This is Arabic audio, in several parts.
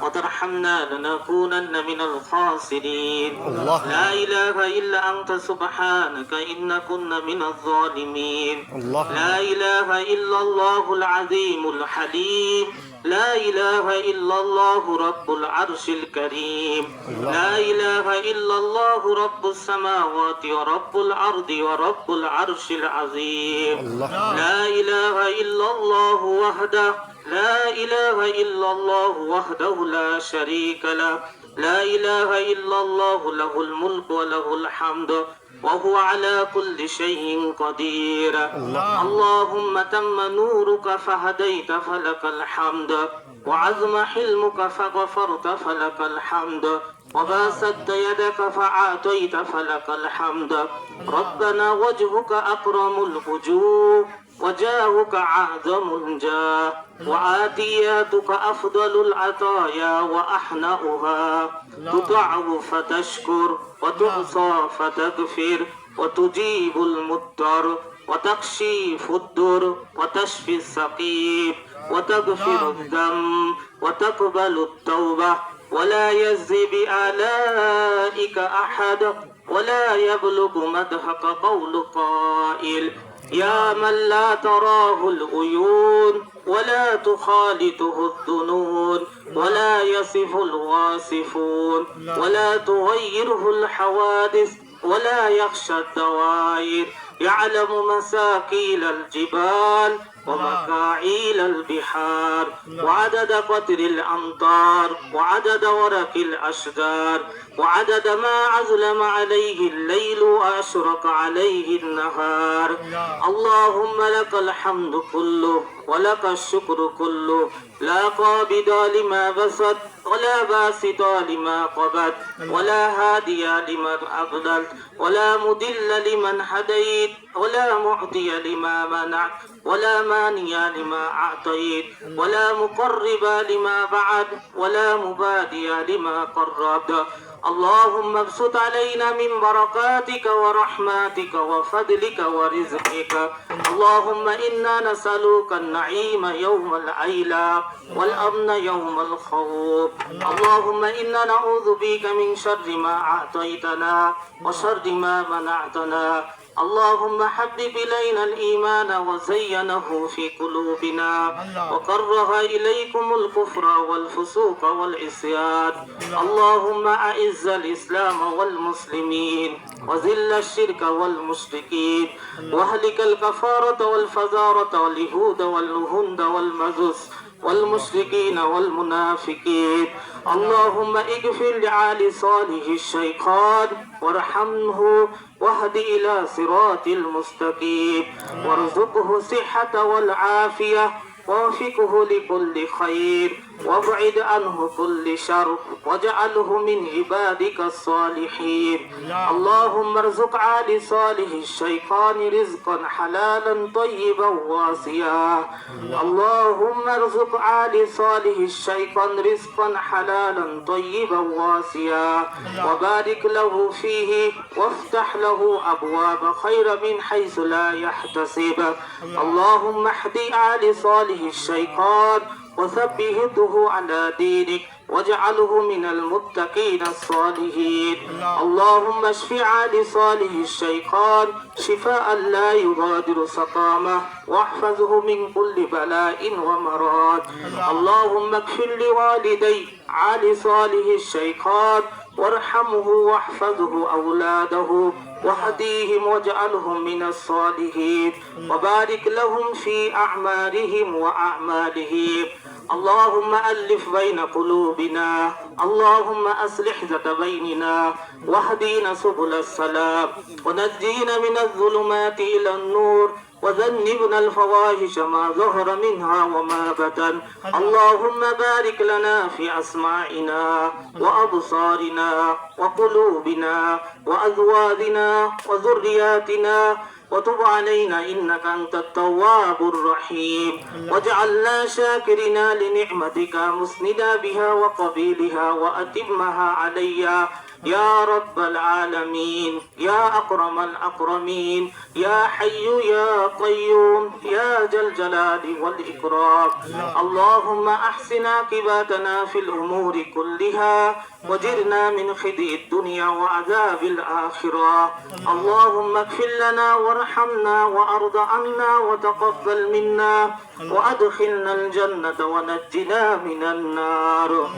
وترحمنا لنكونن من الخاسرين. لا إله إلا أنت سبحانك إنا كنا من الظالمين. لا إله إلا الله العظيم الحليم. لا إله إلا الله رب العرش الكريم. لا إله إلا الله رب السماوات ورب الأرض ورب العرش العظيم. لا إله إلا الله وحده لا إله إلا الله وحده لا شريك له. لا إله إلا الله له الملك وله الحمد وهو على كل شيء قدير. اللهم تم نورك فهديت فلك الحمد وعظم حلمك فغفرت فلك الحمد وباسطت يدك فأعطيت فلك الحمد. ربنا وجهك أكرم الوجوه وجاهك أعظم الجاه وآتياتك أفضل العطايا وأحنأها. تطاع فتشكر وتعصى فتغفر وتجيب المضطر وتكشف الضر وتشفي السقيم وتغفر الذنب وتقبل التوبة ولا يزي بآلائك أحد ولا يبلغ مدحك قول قائل يا من لا تراه العيون ولا تخالطه الظنون ولا يصف الواصفون ولا تغيره الحوادث ولا يخشى الدوائر. يعلم مساكيل الجبال ومكاعيل البحار وعدد قطر الأمطار وعدد ورق الأشجار وعدد ما أظلم عليه الليل وأشرق عليه النهار. اللهم لك الحمد كله ولك الشكر كله. لا قابض لما بسط ولا باسط لما قبض ولا هادي لمن أضلل ولا مضل لمن هديت ولا معطي لما منعت ولا مانع لما أعطيت ولا مقرب لما بعد ولا مبادي لما قربت. اللهم ابسط علينا من بركاتك ورحماتك وفضلك ورزقك. اللهم إنا نسألك النعيم يوم العيلة والأمن يوم الخوف. اللهم إنا نعوذ بك من شر ما أعطيتنا وشر ما منعتنا. اللهم حبب إلينا الإيمان وزينه في قلوبنا وكره إليكم الكفر والفسوق والعصيان. اللهم أعز الإسلام والمسلمين وذل الشرك والمشركين واهلك الكفارة والفجارة واليهود والهند والمجوس والمشركين والمنافقين. اللهم اغفر لآل صالح الشيخان وارحمه واهد إلى صراط المستقيم وارزقه الصحة والعافية ووفقه لكل خير وابعد عنه كل شر واجعله من عبادك الصالحين. اللهم ارزق آل صالح الشيطان رزقا حلالا طيبا واسعا. اللهم ارزق آل صالح الشيطان رزقا حلالا طيبا واسعا وبارك له فيه وافتح له أبواب خير من حيث لا يحتسب. اللهم اهد آل صالح الشيطان وثبته على دينك واجعله من المتقين الصالحين. اللهم اشف آل صالح الشيطان شفاء لا يغادر سقامه واحفظه من كل بلاء ومرض. اللهم اغفر لوالدي آل صالح الشيطان وارحمه واحفظه أولاده وهديهم واجعلهم من الصالحين وبارك لهم في أعمارهم وأعمالهم. اللهم ألف بين قلوبنا. اللهم أصلح ذات بيننا واهدنا سبل السلام ونجينا من الظلمات إلى النور وذنبنا الفواحش ما ظهر منها وما بطن. اللهم بارك لنا في أسماعنا وأبصارنا وقلوبنا وأزواجنا وذرياتنا وتب علينا إنك أنت التواب الرحيم واجعلنا شاكرين لنعمتك مسندا بها وقبيلها وأتمها عليا يا رب العالمين يا أكرم الأكرمين يا حي يا قيوم يا ذا الجلال والإكرام اللهم أحسن عاقبتنا في الأمور كلها وجرنا من خزي الدنيا وعذاب الآخرة اللهم اغفر لنا وارحمنا وأرض عنا وتقبل منا وأدخلنا الجنة ونجنا من النار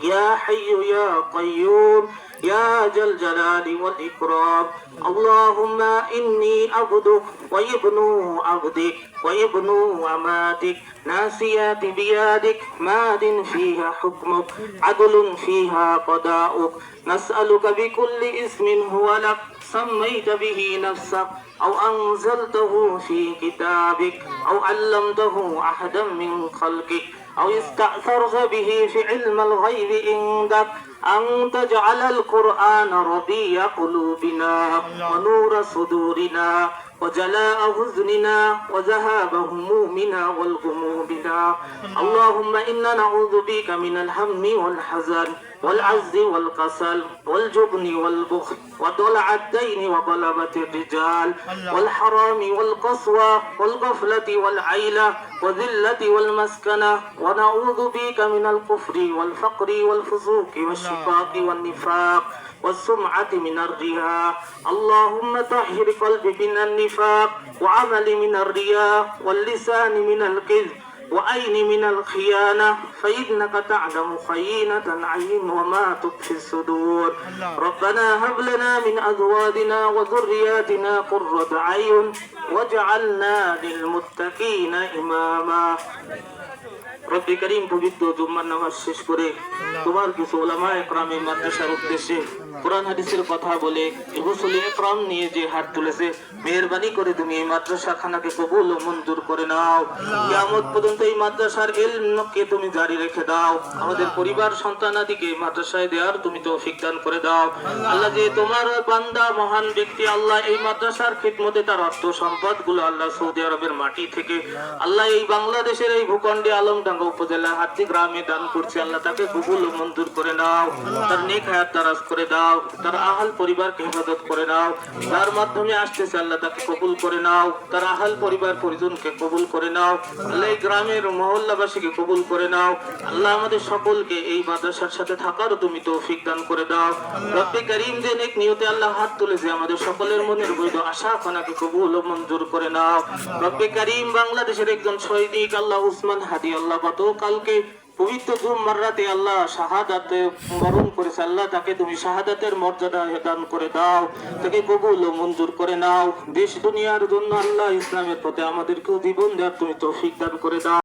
يا حي يا قيوم يا ذا الجلال والإكرام اللهم إني عبدك وابن عبدك وابن أماتك ناسيات بيدك ماد فيها حكمك عدل فيها قضاؤك نسألك بكل اسم هو لك سميت به نفسك أو أنزلته في كتابك أو علمته أحدا من خلقك أو استأثرت به في علم الغيب عندك أن تجعل القرآن ربيع قلوبنا ونور صدورنا وجلاء حزننا وذهاب همومنا والغمومنا اللهم إنا نعوذ بك من الهم والحزن والعجز والكسل والجبن والبخل وضلع الدين وغلبة الرجال والحرام والقسوة والغفلة والعيلة وذلة والمسكنة ونعوذ بك من الكفر والفقر والفسوق والشقاق والنفاق والسمعة من الرياء اللهم طهر قلبي من النفاق وعمل من الرياء واللسان من الكذب وعين من الخيانة فإنك تعلم خينة العين وما تخفي الصدور ربنا هب لنا من أزواجنا وذرياتنا قرة أعين واجعلنا للمتقين إماما রব্বি করিম পবিত্র জুম্মার নামাজ শেষ করে তোমার কিছু উলামা একরামে মাদ্রাসার উদ্দেশ্যে কোরআন হাদিসের কথা বলে হুসুল একরাম নিয়ে যে হাত তুলেছে মেহেরবানি করে তুমি এই মাদ্রাসা খানাকে কবুল ও মঞ্জুর করে নাও কিয়ামত পর্যন্ত এই মাদ্রাসার ইলমকে তুমি জারি রেখে দাও আমাদের পরিবার সন্তানাদিকে মাদ্রাসায় দেওয়ার তুমি তৌফিক দান করে দাও আল্লাহ যে তোমার বান্দা মহান ব্যক্তি আল্লাহ এই মাদ্রাসার খিদমতে তার অর্থ সম্পদ গুলো আল্লাহ সৌদি আরবের মাটি থেকে আল্লাহ এই বাংলাদেশের এই ভূখণ্ডে আলমডাঙ্গা উপজেলা হাতি গ্রামে দান করছে আল্লাহ তাকে কবুল ও মঞ্জুর করে নাও তার নেক হায়াত দারাজ করে দাও তার আহল পরিবারকে হেফাজত করে নাও যার মাধ্যমে আসতেছে আল্লাহ তাকে কবুল করে নাও তার আহল পরিবার পরিজনকে কবুল করে নাও আল্লাহ এই গ্রামের মহল্লাবাসীকে কবুল করে নাও আল্লাহ আমাদের সকলকে এই মাদ্রাসার সাথে থাকারও তুমি তৌফিক দান করে দাও রব্বি করিম যে নেক নিয়তে আল্লাহ হাত তুলেছে আমাদের সকলের মনের বৈধ আশা খানাকে কবুল ও মঞ্জুর করে নাও রব্বি করিম বাংলাদেশের একজন সৈনিক আল্লাহ উসমান হাদি আল্লাহ গতকালকে পবিত্র জুম্মার রাতে আল্লাহ শাহাদাতে বরণ করেছে আল্লাহ তাকে তুমি শাহাদাতের মর্যাদা দান করে দাও তাকে কবুল ও মঞ্জুর করে নাও দেশ দুনিয়ার জন্য আল্লাহ ইসলামের পথে আমাদেরকেও জীবন দেওয়ার তুমি তৌফিক দান করে দাও